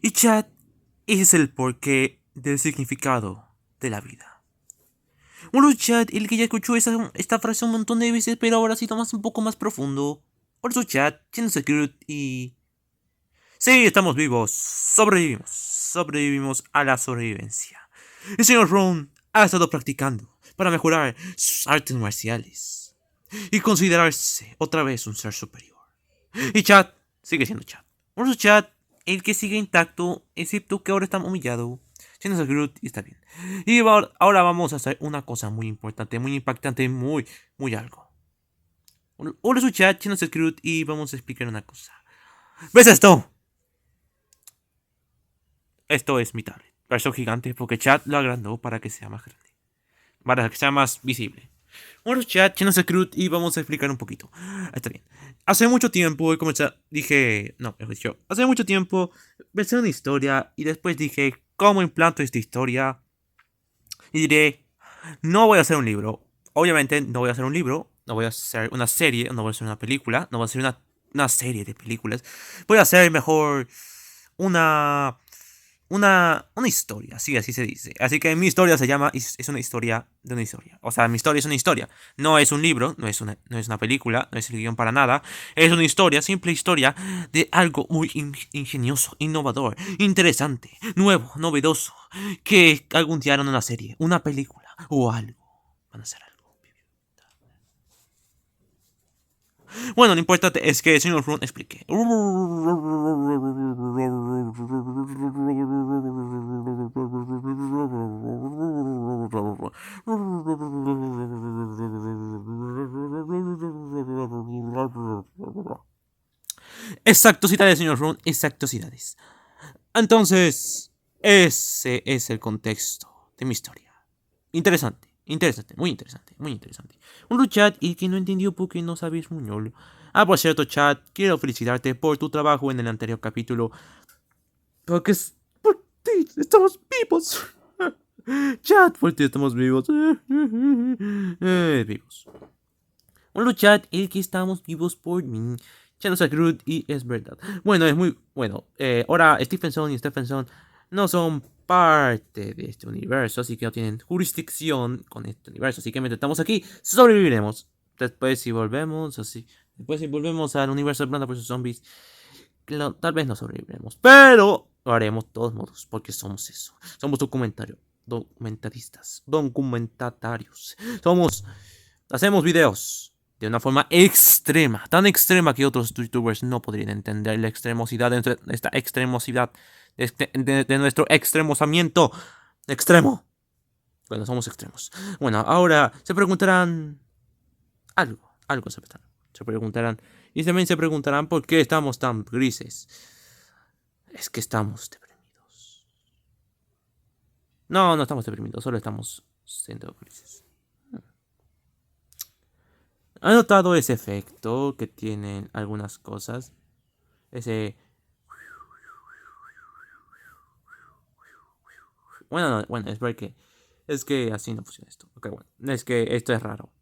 Y chat, ese es el porqué del significado de la vida. Bueno, chat, el que ya escuchó esta frase un montón de veces, pero ahora sí tomas un poco más profundo. Por eso, chat, siendo secret y... Sí, estamos vivos. Sobrevivimos. Sobrevivimos a la sobrevivencia. El señor Ron ha estado practicando para mejorar sus artes marciales y considerarse otra vez un ser superior. Y chat sigue siendo chat. Por eso, chat, el que sigue intacto, excepto que ahora está humillado. Siendo Groot y está bien. Y ahora vamos a hacer una cosa muy importante, muy impactante, muy algo. Hola, su chat, siendo Groot y vamos a explicar una cosa. ¿Ves esto? Esto es mi tablet. Versión gigante porque chat lo agrandó para que sea más grande. Para que sea más visible. Bueno, chat, siendo Groot y vamos a explicar un poquito. Está bien. Hace mucho tiempo dije, no, mejor dicho, hace mucho tiempo pensé en una historia y después dije, ¿cómo implanto esta historia? Y diré, no voy a hacer un libro. Obviamente no voy a hacer un libro, no voy a hacer una serie, no voy a hacer una película, no voy a hacer una serie de películas. Voy a hacer mejor una una historia, sí, así se dice. Así que mi historia se llama, es una historia de una historia. O sea, mi historia es una historia. No es un libro, no es una película, no es el guión para nada. Es una historia, simple historia de algo muy ingenioso, innovador, interesante, nuevo, novedoso. Que algún día harán una serie, una película o algo. Van a hacer algo. Bueno, lo importante es que el señor Ron explique. Exactosidades, señor Ron, exactosidades. Entonces, ese es el contexto de mi historia. Interesante, interesante, muy interesante, muy interesante. Un chat y que no entendió por qué no sabes español. Ah, por cierto, chat, quiero felicitarte por tu trabajo en el anterior capítulo. Porque por ti estamos vivos. Chat, por ti estamos vivos. Vivos. Un chat, el que estamos vivos por mí. Ya no sé, Groot y es verdad. Bueno, es muy bueno. Ahora Stephenson y Stephenson no son parte de este universo, así que no tienen jurisdicción con este universo. Así que mientras estamos aquí, sobreviviremos. Después, si volvemos, así. Después, si volvemos al universo de Planta vs Zombies, tal vez no sobreviviremos. Pero lo haremos de todos modos, porque somos eso. Somos documentatarios. Somos. Hacemos videos de una forma extrema, tan extrema que otros youtubers no podrían entender la extremosidad de esta extremosidad de nuestro extremosamiento extremo. Bueno, somos extremos. Bueno, ahora se preguntarán algo se preguntarán. Y también se preguntarán por qué estamos tan grises. Es que estamos deprimidos. No, no estamos deprimidos, solo estamos siendo grises. ¿Ha notado ese efecto que tienen algunas cosas? Ese... Bueno, no, bueno, es porque... Es que así no funciona esto. Ok, bueno. Es que esto es raro.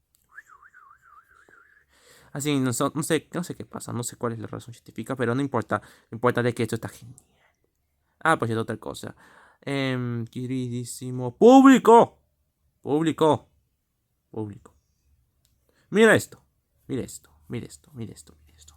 Así, no sé qué pasa. No sé cuál es la razón científica, pero no importa. Lo importante es que esto está genial. Ah, pues es otra cosa. Queridísimo público. Público. Público. Mira esto. Mira esto. Mira esto. Mira esto. Mira esto.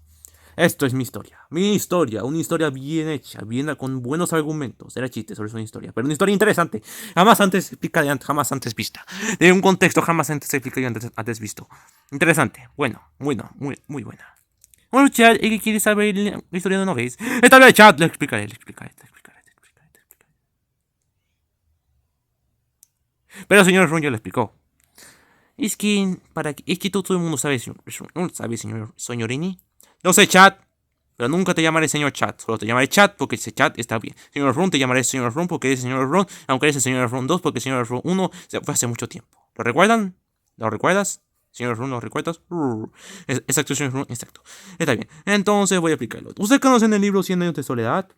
Esto es mi historia, una historia bien hecha, bien con buenos argumentos. Era chiste, solo es una historia, pero una historia interesante. Jamás antes explicada, jamás antes vista. De un contexto jamás antes explicado y antes visto. Interesante, muy buena. Bueno, chat, ¿y qué quiere saber la historia de una vez? Está bien, chat, le explicaré, le explicaré, le explicaré, le explicaré, le explicaré. Pero el señor Ron ya lo explicó. Es que todo el mundo sabe, señorini. No sé, chat. Pero nunca te llamaré señor chat. Solo te llamaré chat porque ese chat está bien. Señor Ron te llamaré señor Ron porque eres señor Ron. Aunque eres el señor Ron 2 porque el señor Ron 1 se fue hace mucho tiempo. ¿Lo recuerdan? ¿Lo recuerdas? Señor Ron, ¿lo recuerdas? Exacto, señor Ron, exacto. Está bien. Entonces voy a explicarlo. ¿Usted conoce el libro 100 años de soledad?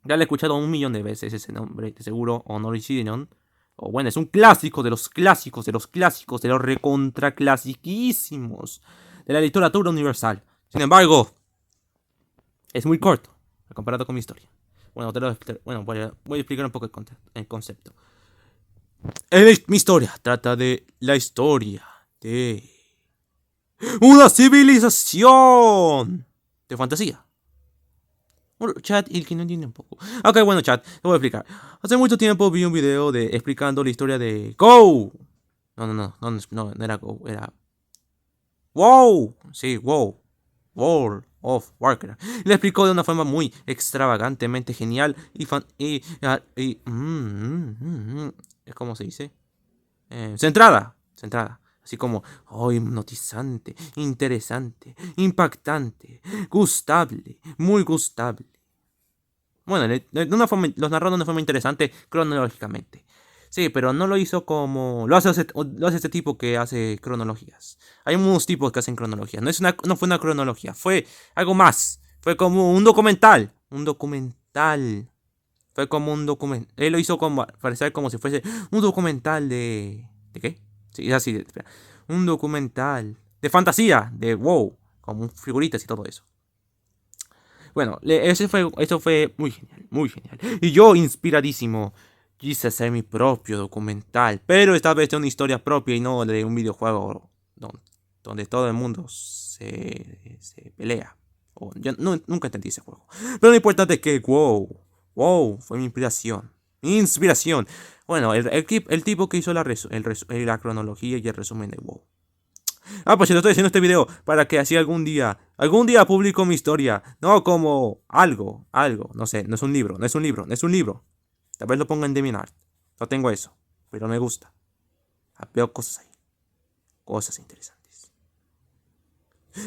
Ya lo he escuchado 1 millón de veces ese nombre, de seguro. Honor y Sidenon. O bueno, es un clásico de los clásicos, de los clásicos, de los recontraclasiquísimos de la literatura universal. Sin embargo, es muy corto comparado con mi historia. Bueno, voy a explicar un poco el concepto. Mi historia trata de la historia de una civilización de fantasía. Bueno, chat, y el que no entiende un poco. Ok, bueno, chat, te voy a explicar. Hace mucho tiempo vi un video explicando la historia de Go. No era Go, era WoW. Sí, WoW. World of Warcraft. Le explicó de una forma muy extravagantemente genial y ¿cómo se dice? Centrada. Así como, oh, hipnotizante, interesante, impactante, gustable, muy gustable. Bueno, los narró de una forma interesante cronológicamente. Sí, pero no lo hizo como... Lo hace este tipo que hace cronologías. Hay unos tipos que hacen cronologías. No fue una cronología, fue algo más. Fue como un documental. Un documental. Fue como un documental. Él lo hizo como parecer como si fuese un documental de... ¿De qué? Sí, es así. Espera. Un documental de fantasía, de WoW, con figuritas y todo eso. Bueno, eso fue muy genial, muy genial. Y yo, inspiradísimo, quise hacer mi propio documental. Pero esta vez de una historia propia y no de un videojuego donde todo el mundo se pelea. Yo nunca entendí ese juego. Pero lo importante es que, wow, fue mi inspiración. Mi inspiración. Bueno, el tipo que hizo la cronología y el resumen de WoW. Pues yo estoy haciendo este video para que así algún día publico mi historia. No como algo. No sé, no es un libro. Tal vez lo ponga en DeviantArt. No tengo eso, pero me gusta. Veo cosas ahí. Cosas interesantes.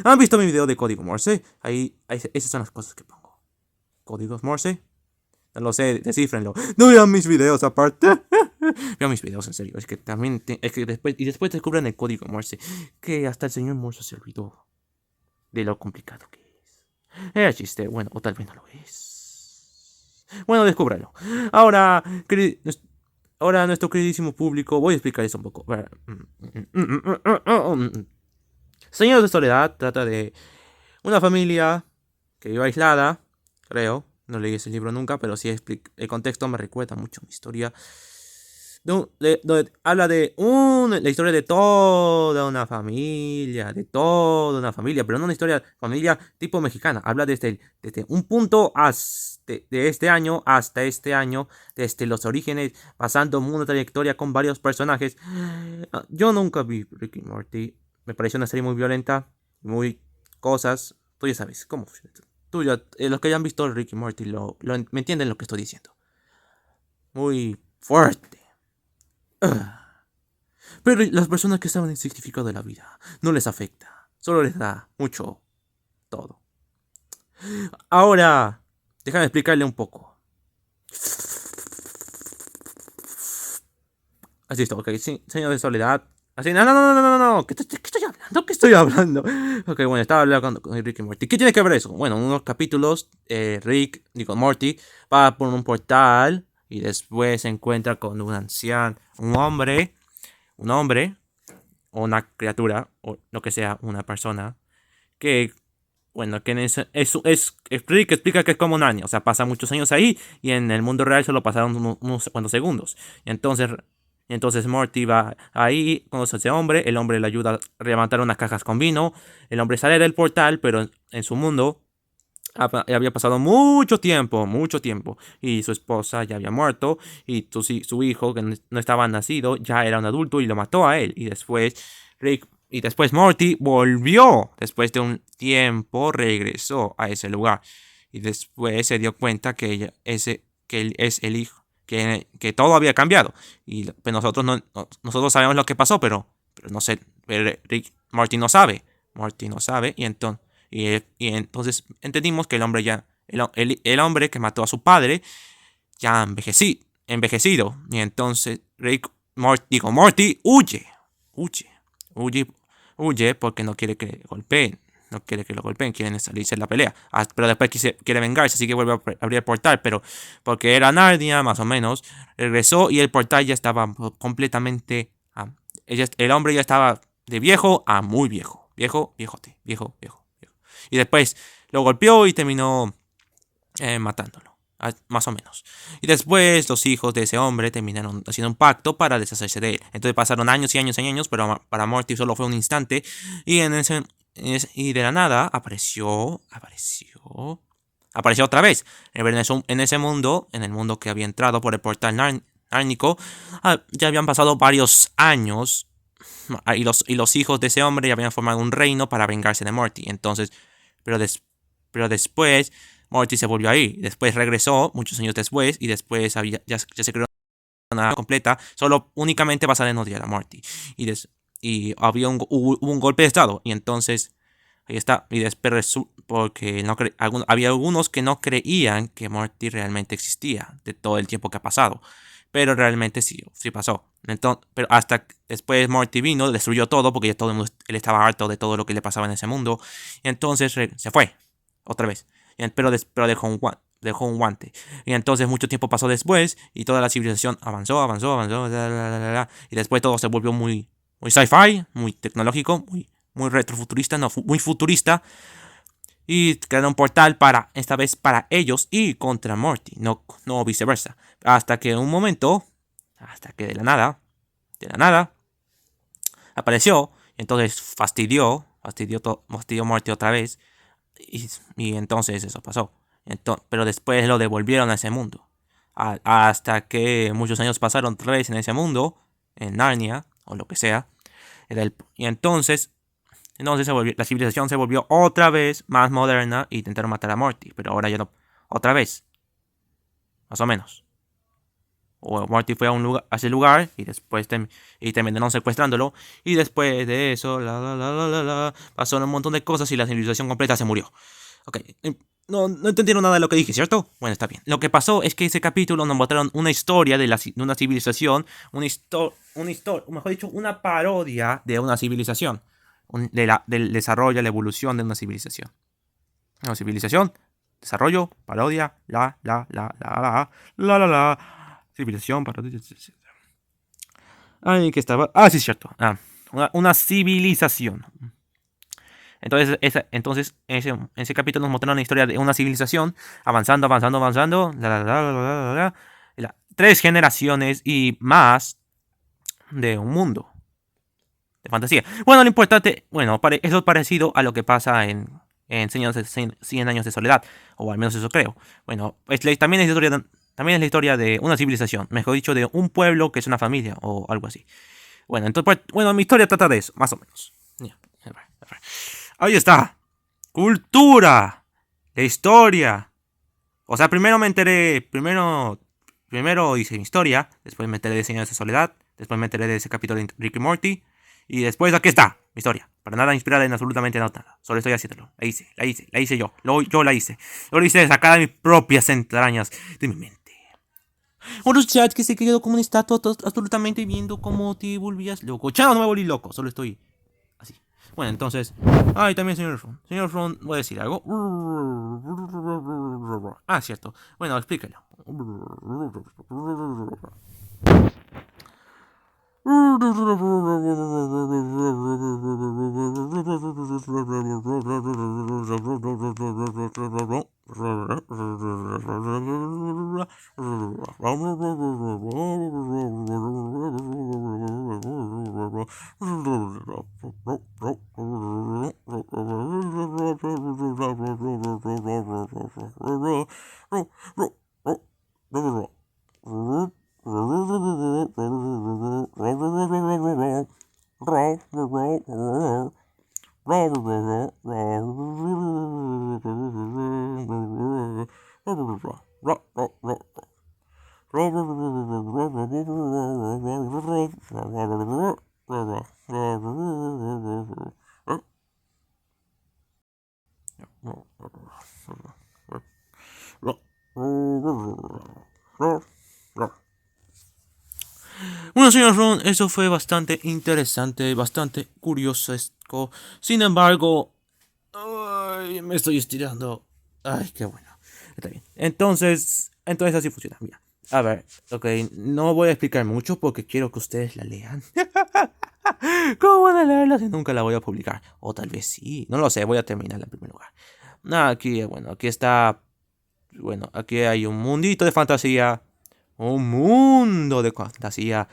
¿Han visto mi video de código Morse? Esas son las cosas que pongo. ¿Códigos Morse? No lo sé, descifrenlo. No vean mis videos aparte. Vean mis videos en serio. Es que también después descubran el código Morse. Que hasta el señor Morse se olvidó de lo complicado que es. Era chiste, bueno, o tal vez no lo es. Bueno, descúbralo. Ahora, nuestro queridísimo público, voy a explicar eso un poco. Señores de Soledad trata de una familia que vive aislada, creo. No leí ese libro nunca, pero sí el contexto me recuerda mucho a mi historia. Habla de la historia de toda una familia, pero no una familia tipo mexicana. Habla desde un punto de este año hasta este año, desde los orígenes, pasando una trayectoria con varios personajes. Yo nunca vi Rick y Morty. Me pareció una serie muy violenta, muy cosas. Tú ya sabes cómo. Los que hayan visto Rick y Morty me entienden lo que estoy diciendo. Muy fuerte. Pero las personas que saben el significado de la vida no les afecta. Solo les da mucho todo. Ahora, déjame explicarle un poco. Así está, ok. Sí, señor de Soledad. Así, no. ¿Qué estoy hablando? Ok, bueno, estaba hablando con Rick y Morty. ¿Qué tiene que ver eso? Bueno, en unos capítulos, Morty, va por un portal y después se encuentra con un anciano, un hombre, o una criatura, o lo que sea, una persona, que, bueno, que Rick explica que es como un año, o sea, pasa muchos años ahí y en el mundo real solo pasaron unos cuantos segundos. Y entonces Morty va ahí, conoce a ese hombre, el hombre le ayuda a levantar unas cajas con vino, el hombre sale del portal, pero en su mundo había pasado mucho tiempo, y su esposa ya había muerto, y su hijo, que no estaba nacido, ya era un adulto y lo mató a él. Y después Morty volvió, después de un tiempo regresó a ese lugar, y después se dio cuenta que él es el hijo, que todo había cambiado, y pues nosotros sabemos lo que pasó, pero no sé, Morty no sabe, y entonces entendimos que el hombre que mató a su padre ya envejecido. Y entonces Morty huye porque no quiere que le golpeen. No quiere que lo golpeen, quieren salirse de la pelea. Pero después quiere vengarse, así que vuelve a abrir el portal. Pero porque era Narnia, más o menos, regresó y el portal ya estaba completamente... el hombre ya estaba de viejo a muy viejo. Viejo. Y después lo golpeó y terminó matándolo. más o menos. Y después los hijos de ese hombre terminaron haciendo un pacto para deshacerse de él. Entonces pasaron años y años y años, pero para Morty solo fue un instante. Y y de la nada apareció otra vez. En ese mundo, en el mundo que había entrado por el portal nárnico, ya habían pasado varios años. Y los hijos de ese hombre ya habían formado un reino para vengarse de Morty. Entonces, pero, pero después Morty se volvió a ir. Después regresó muchos años después y después ya se creó una completa, solo únicamente basada en odiar a Morty. Y hubo un golpe de estado. Y entonces, ahí está. Y después, porque había algunos que no creían que Morty realmente existía de todo el tiempo que ha pasado. Pero realmente sí pasó. Entonces, pero hasta después Morty vino, destruyó todo porque ya todo el mundo, él estaba harto de todo lo que le pasaba en ese mundo. Y entonces se fue. Otra vez. Pero dejó un guante. Y entonces mucho tiempo pasó después y toda la civilización avanzó. Y después todo se volvió muy sci-fi, muy tecnológico, muy retrofuturista, no, muy futurista. Y crearon un portal esta vez para ellos y contra Morty, no viceversa. Hasta que de la nada, apareció. Y entonces fastidió Morty otra vez. Y entonces eso pasó. Pero después lo devolvieron a ese mundo. Hasta que muchos años pasaron otra vez en ese mundo, en Narnia, o lo que sea. Y entonces la civilización se volvió otra vez más moderna y intentaron matar a Morty. Pero ahora ya no. Otra vez. Más o menos. O Morty fue a ese lugar y después terminaron secuestrándolo. Y después de eso, pasaron un montón de cosas y la civilización completa se murió. Ok, no entendieron nada de lo que dije, ¿cierto? Bueno, está bien. Lo que pasó es que ese capítulo nos mostraron una historia de una civilización, mejor dicho, una parodia de una civilización, del desarrollo, la evolución de una civilización. Una civilización, desarrollo, parodia, civilización, parodia. Ay, que estaba. Ah, sí, es cierto. Una civilización. Entonces, ese capítulo nos mostró una historia de una civilización avanzando. 3 generaciones y más de un mundo de fantasía. Bueno, lo importante, eso es parecido a lo que pasa en 100 años de soledad, o al menos eso creo. Bueno, también es la historia de una civilización, mejor dicho, de un pueblo que es una familia o algo así. Bueno, entonces, mi historia trata de eso, más o menos. Ahí está. Cultura. La historia. O sea, primero hice mi historia. Después me enteré de 100 años de soledad. Después me enteré de ese capítulo de Rick y Morty. Y después aquí está, mi historia. Para nada inspirada en absolutamente nada. Solo estoy haciéndolo. La hice yo. Yo la hice. Yo la hice sacada de mis propias entrañas de mi mente. Unos chats que se quedó como un estatua absolutamente viendo cómo te volvías loco. Chao, no me volví loco. Solo estoy así. Bueno, entonces. Ay, también señor Ron. Señor Ron, voy a decir algo. Ah, cierto. Bueno, explícalo. Bueno, señor Ron, eso fue bastante interesante, bastante curioso. Sin embargo, ay, me estoy estirando. Ay, qué bueno. Está bien. Entonces así funciona. Mira. A ver, ok, no voy a explicar mucho porque quiero que ustedes la lean. ¿Cómo van a leerla si nunca la voy a publicar? O tal vez sí, no lo sé, voy a terminarla en primer lugar. Aquí está bueno, aquí hay un mundito de fantasía. Un mundo de fantasía.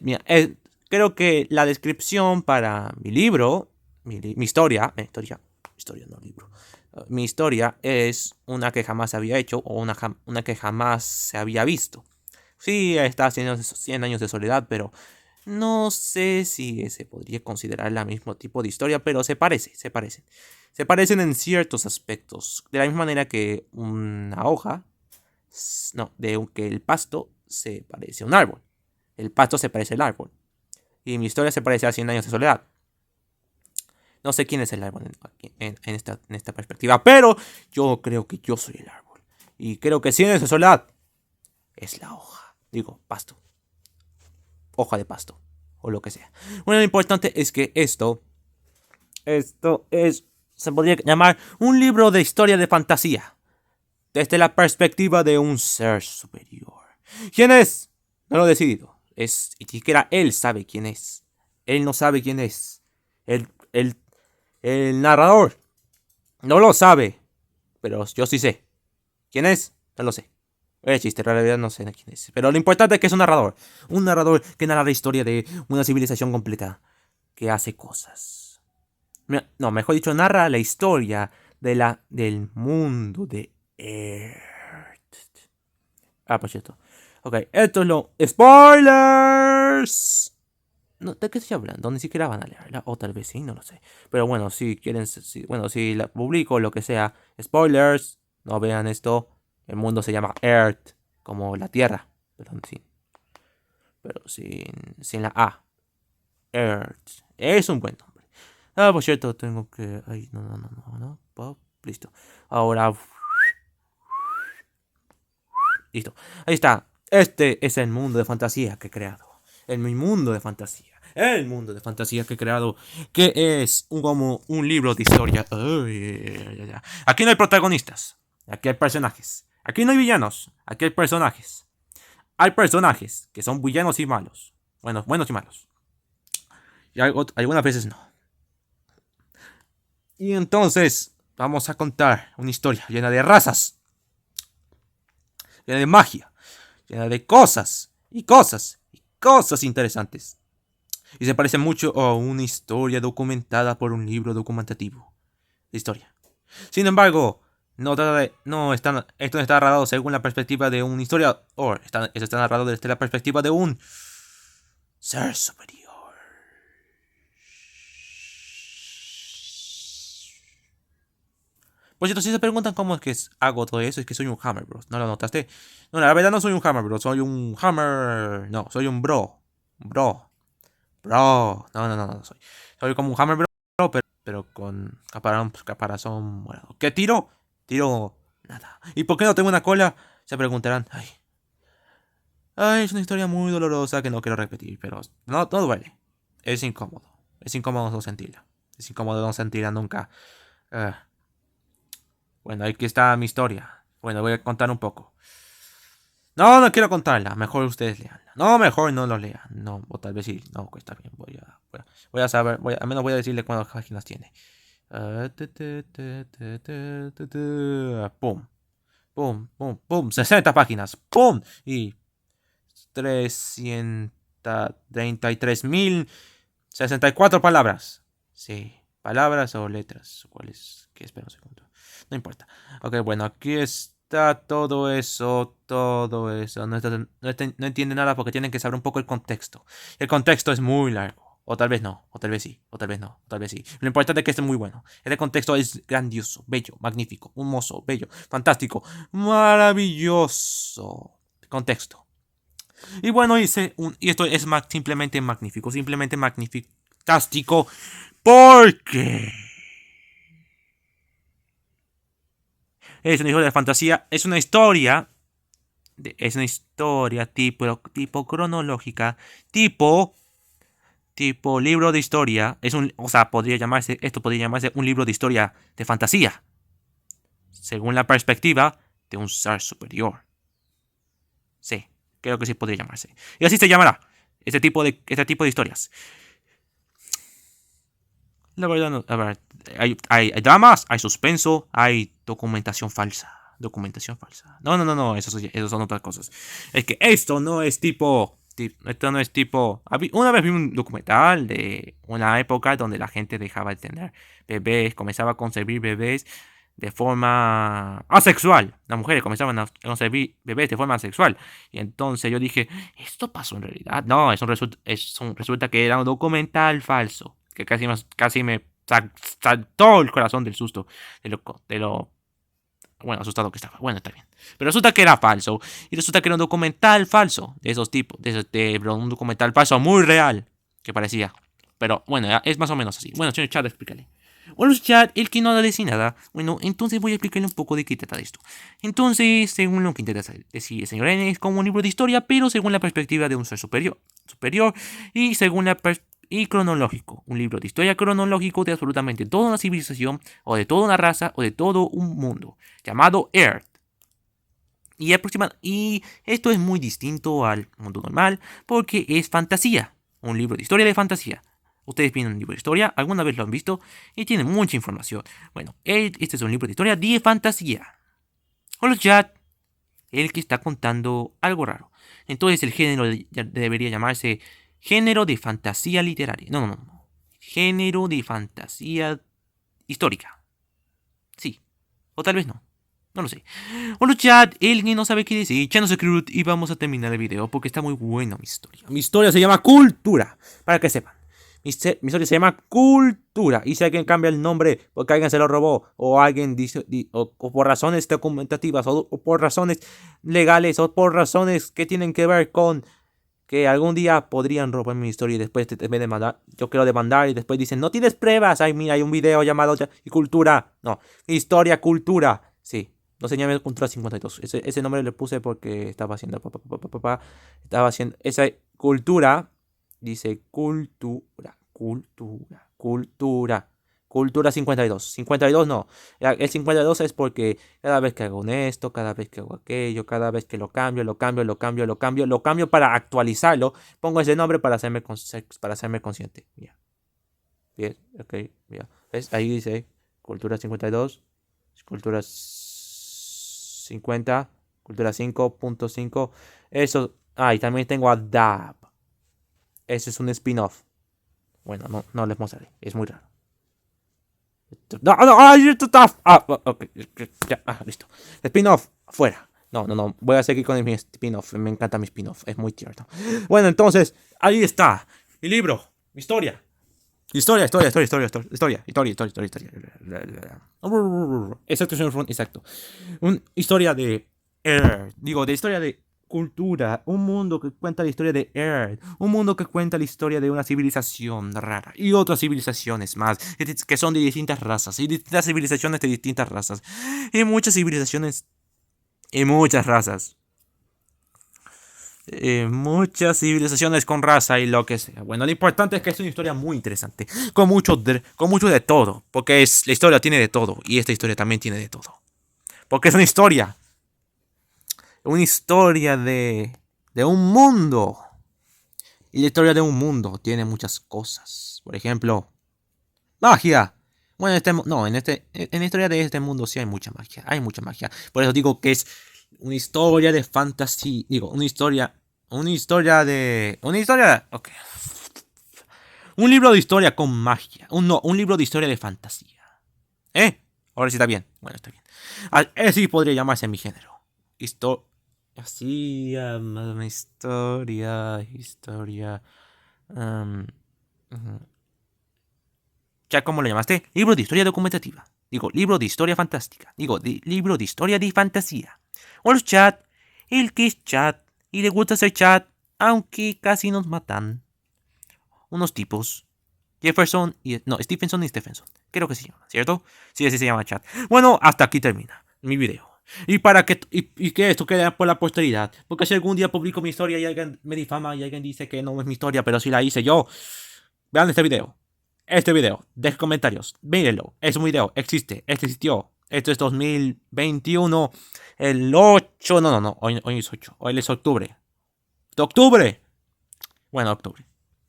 Mira, creo que la descripción para mi libro, mi historia, historia no libro. Mi historia es una que jamás se había hecho o una que jamás se había visto. Sí, está 100 años de soledad, pero no sé si se podría considerar el mismo tipo de historia, pero se parece, se parecen. Se parecen en ciertos aspectos. De la misma manera que una hoja, no, que el pasto se parece a un árbol. El pasto se parece al árbol. Y mi historia se parece a 100 años de soledad. No sé quién es el árbol en esta perspectiva, pero yo creo que yo soy el árbol. Y creo que 100 años de soledad es la hoja. Digo, pasto. Hoja de pasto. O lo que sea. Bueno, lo importante es que esto es, se podría llamar un libro de historia de fantasía. Desde la perspectiva de un ser superior. ¿Quién es? No lo he decidido. Ni siquiera él sabe quién es. Él no sabe quién es. El narrador no lo sabe. Pero yo sí sé. ¿Quién es? No lo sé. Es chiste, en realidad no sé quién es. Pero lo importante es que es un narrador. Un narrador que narra la historia de una civilización completa. Que hace cosas. No, mejor dicho, narra la historia del mundo de Earth. Por cierto. Ok, esto es lo... ¡Spoilers! No, ¿de qué estoy hablando? Ni siquiera van a leerla. O tal vez sí, no lo sé. Pero bueno, si quieren... bueno, si la publico lo que sea. Spoilers. No vean esto. El mundo se llama Earth. Como la Tierra. Pero sin la A. Earth. Es un buen nombre. Por cierto, tengo que... Ay, no. Listo. Ahora... Listo. Ahí está. Este es el mundo de fantasía que he creado. Mi mundo de fantasía. El mundo de fantasía que he creado. Que es como un libro de historia. Aquí no hay protagonistas. Aquí hay personajes. Aquí no hay villanos. Aquí hay personajes. Hay personajes que son villanos y malos. Bueno, buenos y malos. Y algunas veces no. Y entonces vamos a contar una historia llena de razas. Llena de magia. Llena de cosas. Y cosas. Y cosas interesantes. Y se parece mucho a una historia documentada por un libro documentativo de historia. Sin embargo, esto no está narrado según la perspectiva de un historiador. Esto está narrado desde la perspectiva de un ser superior. Por cierto, si se preguntan cómo es que hago todo eso, es que soy un Hammer Bros. ¿No lo notaste? No, la verdad no soy un Hammer Bros. Soy un Hammer... No, soy un bro. Bro. No soy. Soy como un Hammer Bro, pero con caparazón morado. ¿Qué tiro? Tiro nada. ¿Y por qué no tengo una cola? Se preguntarán. Ay, es una historia muy dolorosa que no quiero repetir, pero no duele. Es incómodo. Es incómodo no sentirla. Es incómodo no sentirla nunca. Ah, bueno, aquí está mi historia. Bueno, voy a contar un poco. No quiero contarla. Mejor ustedes leanla. No, mejor no lo lean. No, o tal vez sí. No, está bien. Voy a saber. Al menos voy a decirle cuántas páginas tiene. Pum. Pum. 60 páginas. Pum. Y 333.064 palabras. Sí. Palabras o letras. ¿Cuáles? ¿Qué? Espera un segundo. No importa. Ok, bueno, aquí está todo eso. No entiende nada porque tienen que saber un poco el contexto. El contexto es muy largo. O tal vez no, o tal vez sí, o tal vez no, o tal vez sí. Lo importante es que esté muy bueno. Este contexto es grandioso, bello, magnífico, hermoso, bello, fantástico, maravilloso. Contexto. Y bueno, y esto es simplemente magnífico, simplemente magnificástico. Porque es una historia de fantasía, es una historia tipo cronológica, tipo libro de historia. Esto podría llamarse un libro de historia de fantasía, según la perspectiva de un ser superior. Sí, creo que sí podría llamarse. Y así se llamará este tipo de historias. La verdad, no, a ver, hay dramas, hay suspenso, hay documentación falsa. documentación falsa. No, eso son otras cosas. Es que esto no es tipo... Esto no es tipo... Una vez vi un documental de una época donde la gente dejaba de tener bebés, comenzaba a concebir bebés de forma asexual. Las mujeres comenzaban a concebir bebés de forma asexual. Y entonces yo dije, ¿esto pasó en realidad? No, resulta que era un documental falso. Que casi me saltó el corazón del susto. De lo bueno, asustado que estaba. Bueno, está bien. Pero resulta que era falso. Y resulta que era un documental falso. De esos tipos. Un documental falso muy real. Que parecía. Pero bueno, es más o menos así. Bueno, señor Chad, explícale. Bueno, Chad, el que no dice nada. Bueno, entonces voy a explicarle un poco de qué trata esto. Entonces, según lo que intenta decir el señor N, es como un libro de historia, pero según la perspectiva de un ser superior. Y según y cronológico. Un libro de historia cronológico de absolutamente toda una civilización, o de toda una raza, o de todo un mundo, llamado Earth. Y esto es muy distinto al mundo normal, porque es fantasía. Un libro de historia de fantasía. Ustedes vienen un libro de historia, alguna vez lo han visto, y tiene mucha información. Bueno, este es un libro de historia de fantasía. Hola, chat. El que está contando algo raro. Entonces el género debería llamarse género de fantasía literaria. No. Género de fantasía histórica. Sí. O tal vez no. No lo sé. Hola, chat. El que no sabe qué decir. Chano Secret. Y vamos a terminar el video porque está muy buena mi historia. Mi historia se llama Cultura. Para que sepan. Mi historia se llama Cultura. Y si alguien cambia el nombre porque alguien se lo robó, o alguien dice, o por razones documentativas, o por razones legales, o por razones que tienen que ver con que algún día podrían robar mi historia y después te demandar, yo quiero demandar y después dicen, no tienes pruebas. Ay, mira, hay un video llamado Cultura. No, Historia, Cultura. Sí, no se llama Cultura 52. Ese nombre le puse porque estaba haciendo estaba haciendo esa cultura. Dice cultura. Cultura 52. 52 no. El 52 es porque cada vez que hago esto, cada vez que hago aquello, cada vez que lo cambio para actualizarlo, pongo ese nombre para hacerme consciente. Bien. Bien, ok, bien. ¿Ves? Ahí dice Cultura 52, Cultura 50, Cultura 5.5. Eso. Y también tengo a DAB. Ese es un spin-off. Bueno, no les mostraré. Es muy raro. Esto está. Ok. Ya, listo. Spin-off, fuera. No. Voy a seguir con mi spin-off. Me encanta mi spin-off. Es muy tierno. Bueno, entonces, ahí está. Mi libro. Mi historia. Historia. Exacto, señor Front. Exacto. Una historia de. De historia de cultura, un mundo que cuenta la historia de Earth, un mundo que cuenta la historia de una civilización rara y otras civilizaciones más, que son de distintas razas y distintas civilizaciones de distintas razas y muchas civilizaciones y muchas razas. Muchas civilizaciones con raza y lo que sea. Bueno, lo importante es que es una historia muy interesante, con mucho de todo, porque la historia tiene de todo y esta historia también tiene de todo, porque es una historia de un mundo. Y la historia de un mundo tiene muchas cosas. Por ejemplo, magia. Bueno, en la historia de este mundo sí hay mucha magia. Hay mucha magia. Por eso digo que es una historia de fantasía. Ok. Un libro de historia con magia. Un libro de historia de fantasía. Ahora sí está bien. Bueno, está bien. Ese sí podría llamarse mi género. Así, historia. ¿Ya cómo lo llamaste? Libro de historia documentativa. Libro de historia fantástica. Libro de historia de fantasía. Hola, chat. El que es chat y le gusta hacer chat, aunque casi nos matan. Unos tipos. Stephenson y Stephenson. Creo que se llama, ¿cierto? Sí, así se llama chat. Bueno, hasta aquí termina mi video. Y para que esto quede por la posteridad. Porque si algún día publico mi historia y alguien me difama y alguien dice que no es mi historia, pero sí la hice yo, vean este video. Dejen comentarios. Mírenlo. Es un video. Existió. Esto es 2021. El 8. No. Hoy es 8. Hoy es octubre. ¡De octubre! Bueno, octubre.